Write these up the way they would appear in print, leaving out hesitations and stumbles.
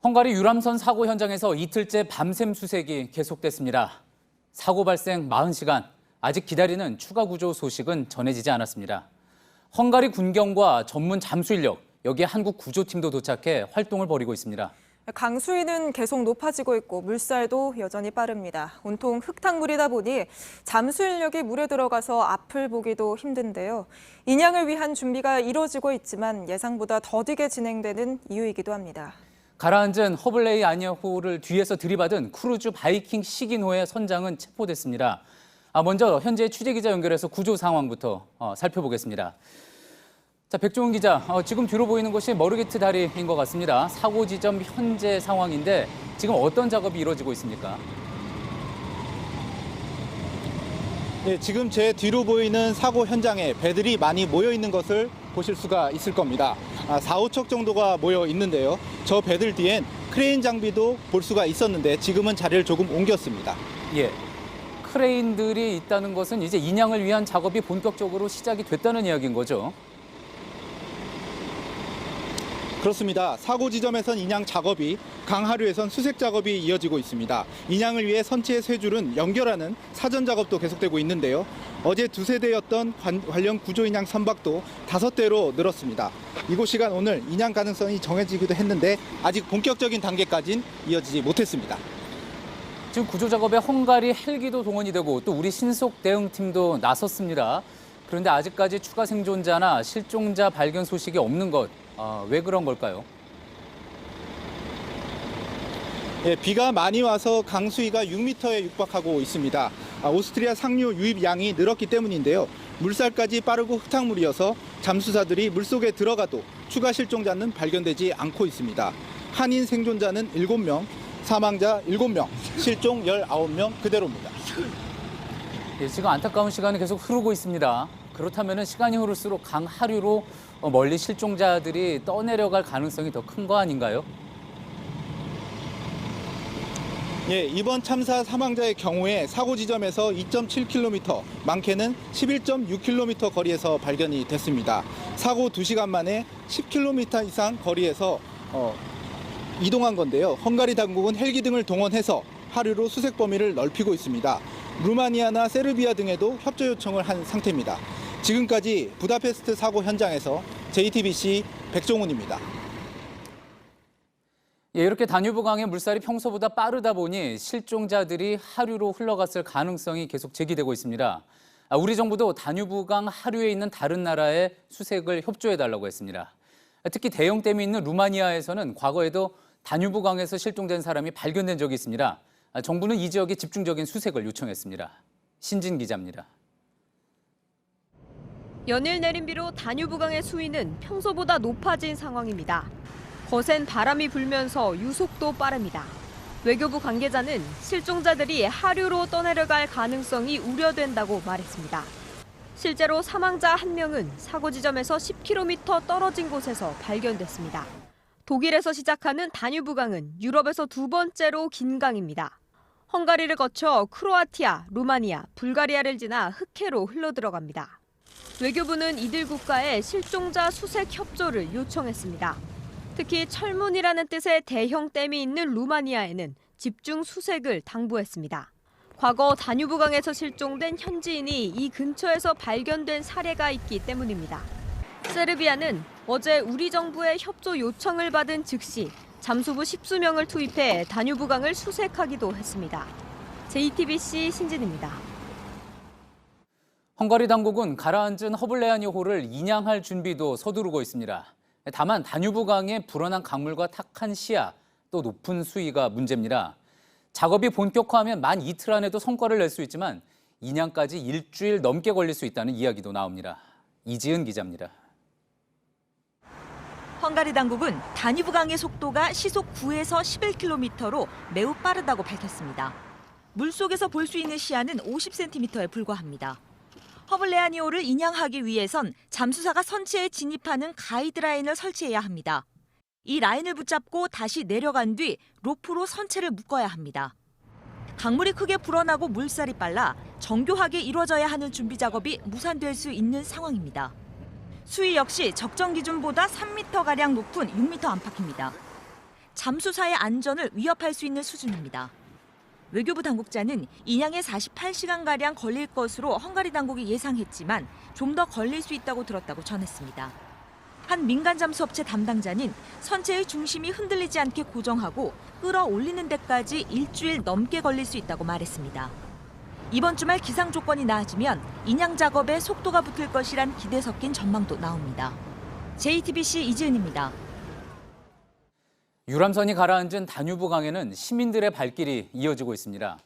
헝가리 유람선 사고 현장에서 이틀째 밤샘 수색이 계속됐습니다. 사고 발생 40시간, 아직 기다리는 추가 구조 소식은 전해지지 않았습니다. 헝가리 군경과 전문 잠수 인력, 여기에 한국 구조팀도 도착해 활동을 벌이고 있습니다. 강수위는 계속 높아지고 있고 물살도 여전히 빠릅니다. 온통 흙탕물이다 보니 잠수 인력이 물에 들어가서 앞을 보기도 힘든데요. 인양을 위한 준비가 이루어지고 있지만 예상보다 더디게 진행되는 이유이기도 합니다. 가라앉은 허블레이 아니아호를 뒤에서 들이받은 크루즈 바이킹 시기노의 선장은 체포됐습니다. 먼저 현재 취재기자 연결해서 구조 상황부터 살펴보겠습니다. 자, 백종원 기자, 지금 뒤로 보이는 곳이 머르게트 다리인 것 같습니다. 사고 지점 현재 상황인데 지금 어떤 작업이 이루어지고 있습니까? 네, 지금 제 뒤로 보이는 사고 현장에 배들이 많이 모여 있는 것을 보실 수가 있을 겁니다. 4, 5척 정도가 모여 있는데요. 저 배들 뒤엔 크레인 장비도 볼 수가 있었는데 지금은 자리를 조금 옮겼습니다. 예, 크레인들이 있다는 것은 이제 인양을 위한 작업이 본격적으로 시작이 됐다는 이야기인 거죠? 그렇습니다. 사고 지점에선 인양 작업이, 강하류에선 수색 작업이 이어지고 있습니다. 인양을 위해 선체의 세 줄은 연결하는 사전 작업도 계속되고 있는데요. 어제 2세대였던 관련 구조 인양 선박도 5대로 늘었습니다. 이곳 시간 오늘 인양 가능성이 정해지기도 했는데 아직 본격적인 단계까지는 이어지지 못했습니다. 지금 구조 작업에 헝가리 헬기도 동원이 되고 또 우리 신속 대응팀도 나섰습니다. 그런데 아직까지 추가 생존자나 실종자 발견 소식이 없는 것, 왜 그런 걸까요? 예, 비가 많이 와서 강수위가 6m에 육박하고 있습니다. 오스트리아 상류 유입 양이 늘었기 때문인데요. 물살까지 빠르고 흙탕물이어서 잠수사들이 물속에 들어가도 추가 실종자는 발견되지 않고 있습니다. 한인 생존자는 7명, 사망자 7명, 실종 19명 그대로입니다. 예, 지금 안타까운 시간이 계속 흐르고 있습니다. 그렇다면 시간이 흐를수록 강 하류로 멀리 실종자들이 떠내려갈 가능성이 더 큰 거 아닌가요? 예, 이번 참사 사망자의 경우에 사고 지점에서 2.7km, 많게는 11.6km 거리에서 발견이 됐습니다. 사고 2시간 만에 10km 이상 거리에서 이동한 건데요. 헝가리 당국은 헬기 등을 동원해서 하류로 수색 범위를 넓히고 있습니다. 루마니아나 세르비아 등에도 협조 요청을 한 상태입니다. 지금까지 부다페스트 사고 현장에서 JTBC 백종훈입니다. 예, 이렇게 다뉴브강의 물살이 평소보다 빠르다 보니 실종자들이 하류로 흘러갔을 가능성이 계속 제기되고 있습니다. 우리 정부도 다뉴브강 하류에 있는 다른 나라에 수색을 협조해달라고 했습니다. 특히 대형댐이 있는 루마니아에서는 과거에도 다뉴브강에서 실종된 사람이 발견된 적이 있습니다. 정부는 이 지역에 집중적인 수색을 요청했습니다. 신진 기자입니다. 연일 내린 비로 다뉴브강의 수위는 평소보다 높아진 상황입니다. 거센 바람이 불면서 유속도 빠릅니다. 외교부 관계자는 실종자들이 하류로 떠내려갈 가능성이 우려된다고 말했습니다. 실제로 사망자 1명은 사고 지점에서 10km 떨어진 곳에서 발견됐습니다. 독일에서 시작하는 다뉴브강은 유럽에서 두 번째로 긴 강입니다. 헝가리를 거쳐 크로아티아, 루마니아, 불가리아를 지나 흑해로 흘러들어갑니다. 외교부는 이들 국가에 실종자 수색 협조를 요청했습니다. 특히 철문이라는 뜻의 대형 댐이 있는 루마니아에는 집중 수색을 당부했습니다. 과거 다뉴브강에서 실종된 현지인이 이 근처에서 발견된 사례가 있기 때문입니다. 세르비아는 어제 우리 정부의 협조 요청을 받은 즉시 잠수부 10수명을 투입해 다뉴브강을 수색하기도 했습니다. JTBC 신진입니다. 헝가리 당국은 가라앉은 허블레아니호를 인양할 준비도 서두르고 있습니다. 다만 다뉴브강의 불어난 강물과 탁한 시야, 또 높은 수위가 문제입니다. 작업이 본격화하면 만 이틀 안에도 성과를 낼 수 있지만 인양까지 일주일 넘게 걸릴 수 있다는 이야기도 나옵니다. 이지은 기자입니다. 헝가리 당국은 다뉴브강의 속도가 시속 9에서 11km로 매우 빠르다고 밝혔습니다. 물속에서 볼 수 있는 시야는 50cm에 불과합니다. 허블레아니호를 인양하기 위해선 잠수사가 선체에 진입하는 가이드라인을 설치해야 합니다. 이 라인을 붙잡고 다시 내려간 뒤 로프로 선체를 묶어야 합니다. 강물이 크게 불어나고 물살이 빨라 정교하게 이루어져야 하는 준비 작업이 무산될 수 있는 상황입니다. 수위 역시 적정 기준보다 3m가량 높은 6m 안팎입니다. 잠수사의 안전을 위협할 수 있는 수준입니다. 외교부 당국자는 인양에 48시간가량 걸릴 것으로 헝가리 당국이 예상했지만 좀 더 걸릴 수 있다고 들었다고 전했습니다. 한 민간 잠수업체 담당자는 선체의 중심이 흔들리지 않게 고정하고 끌어올리는 데까지 일주일 넘게 걸릴 수 있다고 말했습니다. 이번 주말 기상 조건이 나아지면 인양 작업에 속도가 붙을 것이란 기대 섞인 전망도 나옵니다. JTBC 이지은입니다. 유람선이 가라앉은 다뉴브강에는 시민들의 발길이 이어지고 있습니다.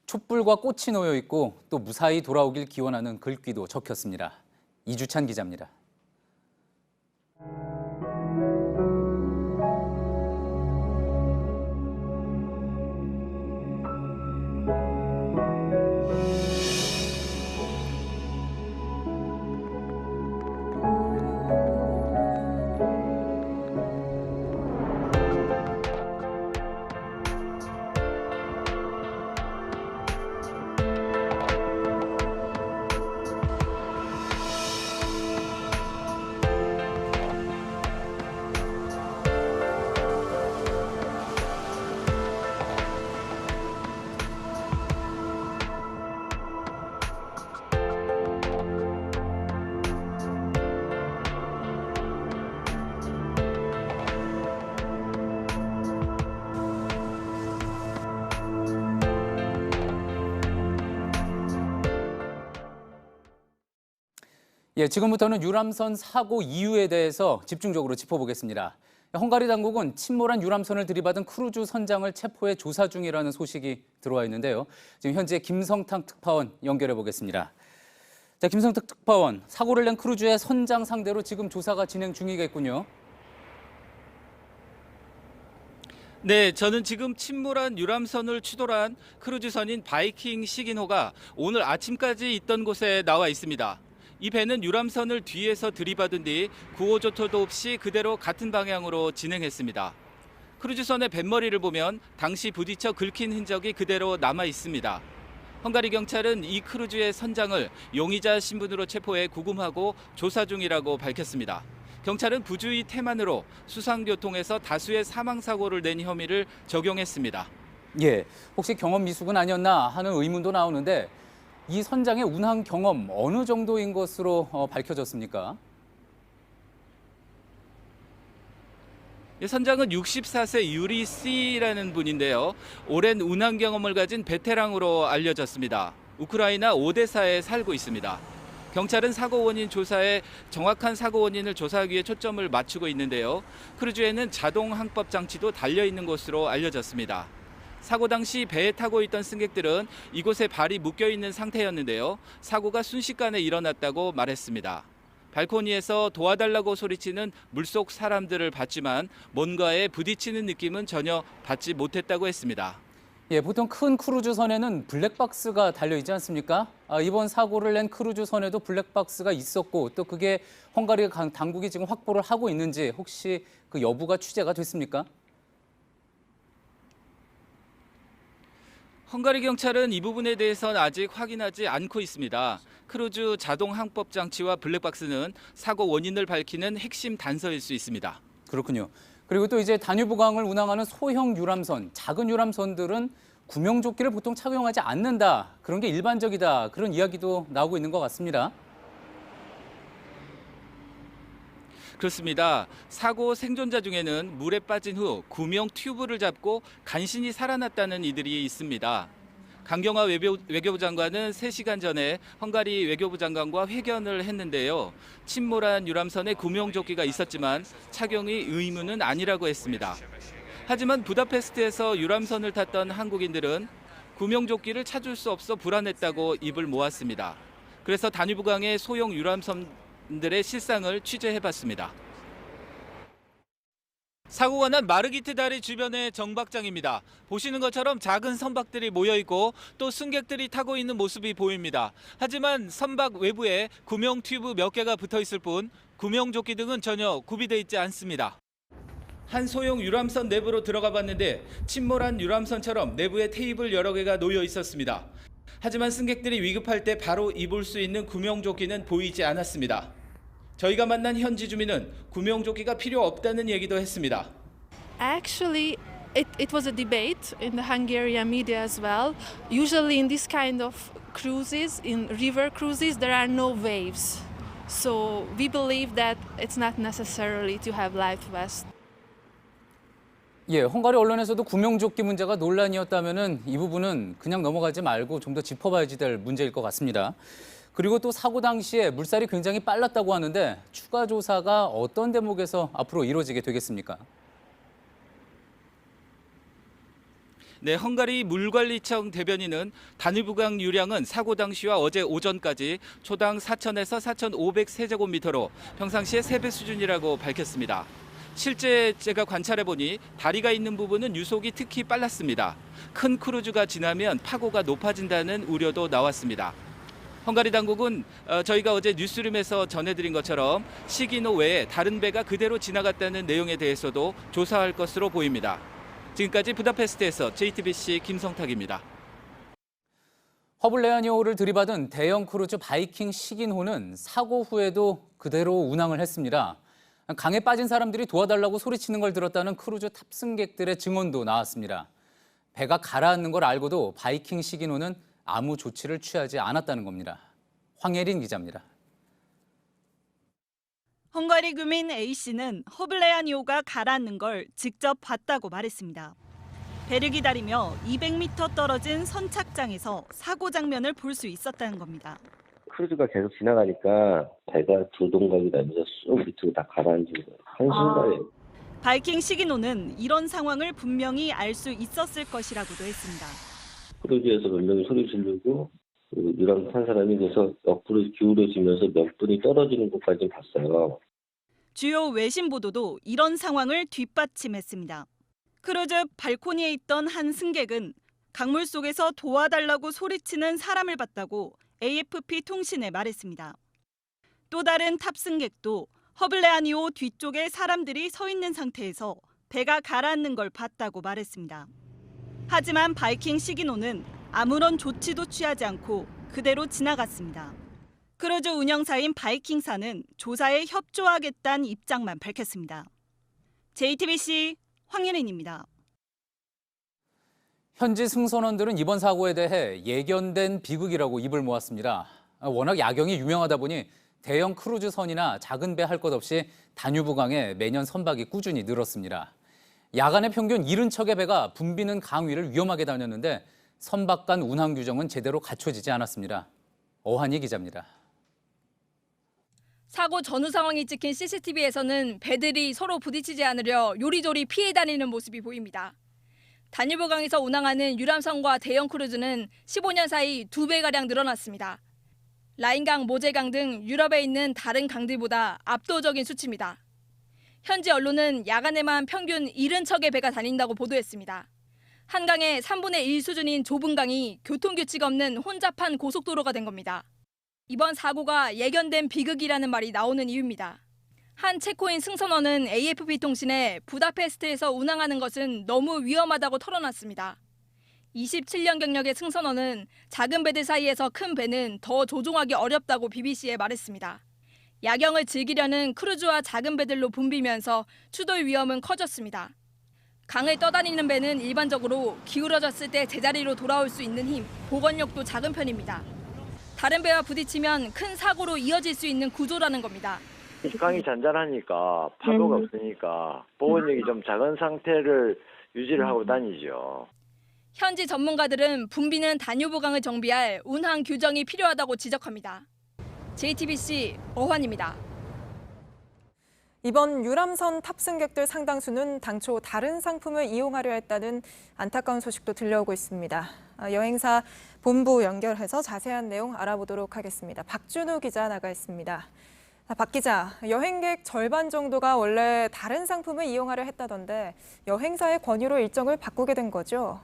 촛불과 꽃이 놓여 있고 또 무사히 돌아오길 기원하는 글귀도 적혔습니다. 이주찬 기자입니다. 지금부터는 유람선 사고 이유에 대해서 집중적으로 짚어보겠습니다. 헝가리 당국은 침몰한 유람선을 들이받은 크루즈 선장을 체포해 조사 중이라는 소식이 들어와 있는데요. 지금 현재 김성탁 특파원 연결해 보겠습니다. 자, 김성탁 특파원, 사고를 낸 크루즈의 선장 상대로 지금 조사가 진행 중이겠군요. 네, 저는 지금 침몰한 유람선을 추돌한 크루즈선인 바이킹 시기노가 오늘 아침까지 있던 곳에 나와 있습니다. 이 배는 유람선을 뒤에서 들이받은 뒤 구호조토도 없이 그대로 같은 방향으로 진행했습니다. 크루즈선의 뱃머리를 보면 당시 부딪혀 긁힌 흔적이 그대로 남아 있습니다. 헝가리 경찰은 이 크루즈의 선장을 용의자 신분으로 체포해 구금하고 조사 중이라고 밝혔습니다. 경찰은 부주의 태만으로 수상교통에서 다수의 사망사고를 낸 혐의를 적용했습니다. 혹시 경험 미숙은 아니었나 하는 의문도 나오는데 이 선장의 운항 경험 어느 정도인 것으로 밝혀졌습니까? 이 선장은 64세 유리 C라는 분인데요. 오랜 운항 경험을 가진 베테랑으로 알려졌습니다. 우크라이나 오데사에 살고 있습니다. 경찰은 사고 원인 조사에 정확한 사고 원인을 조사하기 위해 초점을 맞추고 있는데요. 크루즈에는 자동 항법 장치도 달려 있는 것으로 알려졌습니다. 사고 당시 배에 타고 있던 승객들은 이곳에 발이 묶여 있는 상태였는데요. 사고가 순식간에 일어났다고 말했습니다. 발코니에서 도와달라고 소리치는 물속 사람들을 봤지만 뭔가에 부딪히는 느낌은 전혀 받지 못했다고 했습니다. 보통 큰 크루즈선에는 블랙박스가 달려있지 않습니까? 이번 사고를 낸 크루즈선에도 블랙박스가 있었고 또 그게 헝가리 당국이 지금 확보를 하고 있는지 혹시 그 여부가 취재가 됐습니까? 헝가리 경찰은 이 부분에 대해서는 아직 확인하지 않고 있습니다. 크루즈 자동 항법 장치와 블랙박스는 사고 원인을 밝히는 핵심 단서일 수 있습니다. 그렇군요. 그리고 또 이제 다뉴브강을 운항하는 소형 유람선, 작은 유람선들은 구명조끼를 보통 착용하지 않는다. 그런 게 일반적이다. 그런 이야기도 나오고 있는 것 같습니다. 그렇습니다. 사고 생존자 중에는 물에 빠진 후 구명 튜브를 잡고 간신히 살아났다는 이들이 있습니다. 강경화 외교부 장관은 3시간 전에 헝가리 외교부 장관과 회견을 했는데요. 침몰한 유람선에 구명조끼가 있었지만 착용이 의무는 아니라고 했습니다. 하지만 부다페스트에서 유람선을 탔던 한국인들은 구명조끼를 찾을 수 없어 불안했다고 입을 모았습니다. 그래서 다뉴브강의 소형 유람선들의 실상을 취재해봤습니다. 사고가 난 마르기트 다리 주변의 정박장입니다. 보시는 것처럼 작은 선박들이 모여있고 또 승객들이 타고 있는 모습이 보입니다. 하지만 선박 외부에 구명 튜브 몇 개가 붙어있을 뿐 구명조끼 등은 전혀 구비되어 있지 않습니다. 한 소형 유람선 내부로 들어가 봤는데 침몰한 유람선처럼 내부에 테이블 여러 개가 놓여 있었습니다. 하지만 승객들이 위급할 때 바로 입을 수 있는 구명조끼는 보이지 않았습니다. 저희가 만난 현지 주민은 구명조끼가 필요 없다는 얘기도 했습니다. Actually, it was a debate in the Hungarian media as well. Usually in this kind of cruises, in river cruises, there are no waves. So we believe that it's not necessarily to have life vest. 예, 헝가리 언론에서도 구명조끼 문제가 논란이었다면은 이 부분은 그냥 넘어가지 말고 좀 더 짚어봐야지 될 문제일 것 같습니다. 그리고 또 사고 당시에 물살이 굉장히 빨랐다고 하는데 추가 조사가 어떤 대목에서 앞으로 이루어지게 되겠습니까? 네, 헝가리 물관리청 대변인은 다뉴브강 유량은 사고 당시와 어제 오전까지 초당 4,000에서 4,500 세제곱미터로 평상시의 3배 수준이라고 밝혔습니다. 실제 제가 관찰해보니 다리가 있는 부분은 유속이 특히 빨랐습니다. 큰 크루즈가 지나면 파고가 높아진다는 우려도 나왔습니다. 헝가리 당국은 저희가 어제 뉴스룸에서 전해드린 것처럼 시기노 외에 다른 배가 그대로 지나갔다는 내용에 대해서도 조사할 것으로 보입니다. 지금까지 부다페스트에서 JTBC 김성탁입니다. 허블레아니호를 들이받은 대형 크루즈 바이킹 시긴호는 사고 후에도 그대로 운항을 했습니다. 강에 빠진 사람들이 도와달라고 소리치는 걸 들었다는 크루즈 탑승객들의 증언도 나왔습니다. 배가 가라앉는 걸 알고도 바이킹 시긴호는 아무 조치를 취하지 않았다는 겁니다. 황예린 기자입니다. 헝가리 구민 A씨는 허블레아니호가 가라앉는 걸 직접 봤다고 말했습니다. 배를 기다리며 200m 떨어진 선착장에서 사고 장면을 볼 수 있었다는 겁니다. 크루즈가 계속 지나가니까 배가 두 동강이 나면서 쑥 밑으로 다 가라앉은 거예요. 한순간에. 바이킹 시기노는 이런 상황을 분명히 알 수 있었을 것이라고도 했습니다. 크루즈에서 몇 명이 소리 지르고 유람 탄 사람이 그래서 옆으로 기울어지면서 몇 분이 떨어지는 것까지 봤어요. 주요 외신 보도도 이런 상황을 뒷받침했습니다. 크루즈 발코니에 있던 한 승객은 강물 속에서 도와달라고 소리치는 사람을 봤다고 AFP 통신에 말했습니다. 또 다른 탑승객도 허블레아니호 뒤쪽에 사람들이 서 있는 상태에서 배가 가라앉는 걸 봤다고 말했습니다. 하지만 바이킹 시기노는 아무런 조치도 취하지 않고 그대로 지나갔습니다. 크루즈 운영사인 바이킹사는 조사에 협조하겠다는 입장만 밝혔습니다. JTBC 황예린입니다. 현지 승선원들은 이번 사고에 대해 예견된 비극이라고 입을 모았습니다. 워낙 야경이 유명하다 보니 대형 크루즈선이나 작은 배 할 것 없이 다뉴브강에 매년 선박이 꾸준히 늘었습니다. 야간에 평균 70척의 배가 붐비는 강 위를 위험하게 다녔는데 선박 간 운항 규정은 제대로 갖춰지지 않았습니다. 어한이 기자입니다. 사고 전후 상황이 찍힌 CCTV에서는 배들이 서로 부딪히지 않으려 요리조리 피해 다니는 모습이 보입니다. 다뉴브강에서 운항하는 유람선과 대형 크루즈는 15년 사이 2배가량 늘어났습니다. 라인강, 모제강 등 유럽에 있는 다른 강들보다 압도적인 수치입니다. 현지 언론은 야간에만 평균 70척의 배가 다닌다고 보도했습니다. 한강의 3분의 1 수준인 좁은 강이 교통규칙 없는 혼잡한 고속도로가 된 겁니다. 이번 사고가 예견된 비극이라는 말이 나오는 이유입니다. 한 체코인 승선원은 AFP 통신에 부다페스트에서 운항하는 것은 너무 위험하다고 털어놨습니다. 27년 경력의 승선원은 작은 배들 사이에서 큰 배는 더 조종하기 어렵다고 BBC에 말했습니다. 야경을 즐기려는 크루즈와 작은 배들로 붐비면서 추돌 위험은 커졌습니다. 강을 떠다니는 배는 일반적으로 기울어졌을 때 제자리로 돌아올 수 있는 힘, 복원력도 작은 편입니다. 다른 배와 부딪히면 큰 사고로 이어질 수 있는 구조라는 겁니다. 강이 잔잔하니까 파도가 없으니까 복원력이 좀 작은 상태를 유지를 하고 다니죠. 현지 전문가들은 붐비는 다뉴브강을 정비할 운항 규정이 필요하다고 지적합니다. JTBC 어환입니다. 이번 유람선 탑승객들 상당수는 당초 다른 상품을 이용하려 했다는 안타까운 소식도 들려오고 있습니다. 여행사 본부 연결해서 자세한 내용 알아보도록 하겠습니다. 박준우 기자 나가 있습니다. 박 기자, 여행객 절반 정도가 원래 다른 상품을 이용하려 했다던데 여행사의 권유로 일정을 바꾸게 된 거죠?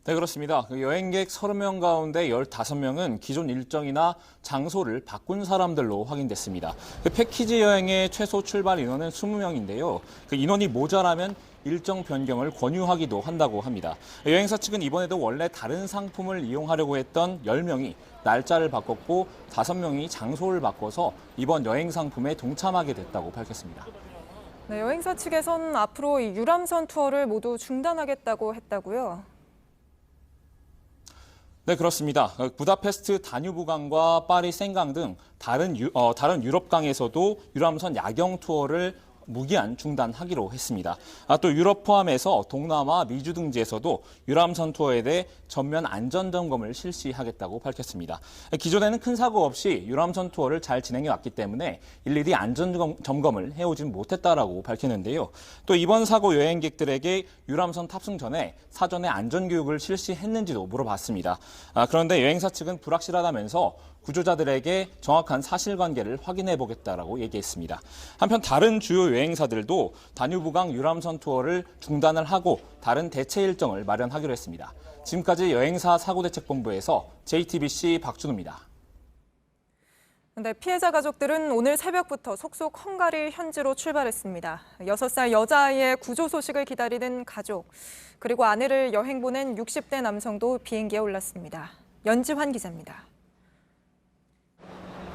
네, 그렇습니다. 여행객 30명 가운데 15명은 기존 일정이나 장소를 바꾼 사람들로 확인됐습니다. 패키지 여행의 최소 출발 인원은 20명인데요. 인원이 모자라면 일정 변경을 권유하기도 한다고 합니다. 여행사 측은 이번에도 원래 다른 상품을 이용하려고 했던 10명이 날짜를 바꿨고 5명이 장소를 바꿔서 이번 여행 상품에 동참하게 됐다고 밝혔습니다. 네, 여행사 측에선 앞으로 이 유람선 투어를 모두 중단하겠다고 했다고요. 네, 그렇습니다. 부다페스트 다뉴브강과 파리 생강 등 다른 유럽강에서도 유람선 야경 투어를 무기한 중단하기로 했습니다. 또 유럽 포함해서 동남아, 미주 등지에서도 유람선 투어에 대해 전면 안전 점검을 실시하겠다고 밝혔습니다. 기존에는 큰 사고 없이 유람선 투어를 잘 진행해 왔기 때문에 일일이 안전 점검을 해오진 못했다라고 밝혔는데요. 또 이번 사고 여행객들에게 유람선 탑승 전에 사전에 안전 교육을 실시했는지도 물어봤습니다. 그런데 여행사 측은 불확실하다면서 구조자들에게 정확한 사실관계를 확인해 보겠다라고 얘기했습니다. 한편 다른 주요 여행사들도 다뉴브강 유람선 투어를 중단을 하고 다른 대체 일정을 마련하기로 했습니다. 지금까지 여행사 사고대책본부에서 JTBC 박준우입니다. 네, 피해자 가족들은 오늘 새벽부터 속속 헝가리 현지로 출발했습니다. 6살 여자아이의 구조 소식을 기다리는 가족, 그리고 아내를 여행 보낸 60대 남성도 비행기에 올랐습니다. 연지환 기자입니다.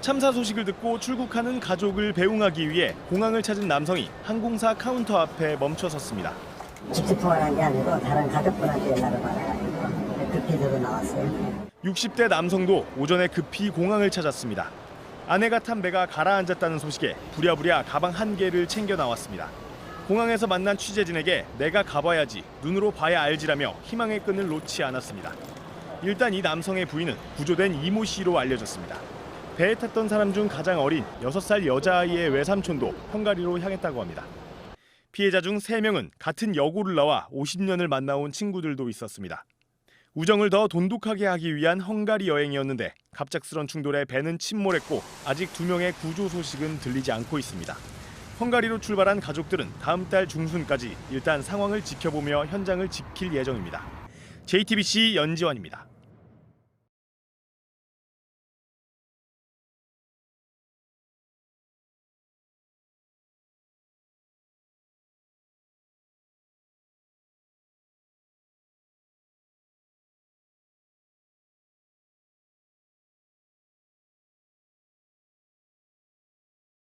참사 소식을 듣고 출국하는 가족을 배웅하기 위해 공항을 찾은 남성이 항공사 카운터 앞에 멈춰섰습니다. 직접 통화한 게 아니고 다른 가족분한테 연락을 받아가지고 급히 들어 나왔어요. 60대 남성도 오전에 급히 공항을 찾았습니다. 아내가 탄 배가 가라앉았다는 소식에 부랴부랴 가방 한 개를 챙겨 나왔습니다. 공항에서 만난 취재진에게 내가 가봐야지, 눈으로 봐야 알지라며 희망의 끈을 놓지 않았습니다. 일단 이 남성의 부인은 구조된 이모 씨로 알려졌습니다. 배에 탔던 사람 중 가장 어린 6살 여자아이의 외삼촌도 헝가리로 향했다고 합니다. 피해자 중 3명은 같은 여고를 나와 50년을 만나온 친구들도 있었습니다. 우정을 더 돈독하게 하기 위한 헝가리 여행이었는데 갑작스런 충돌에 배는 침몰했고 아직 2명의 구조 소식은 들리지 않고 있습니다. 헝가리로 출발한 가족들은 다음 달 중순까지 일단 상황을 지켜보며 현장을 지킬 예정입니다. JTBC 연지환입니다.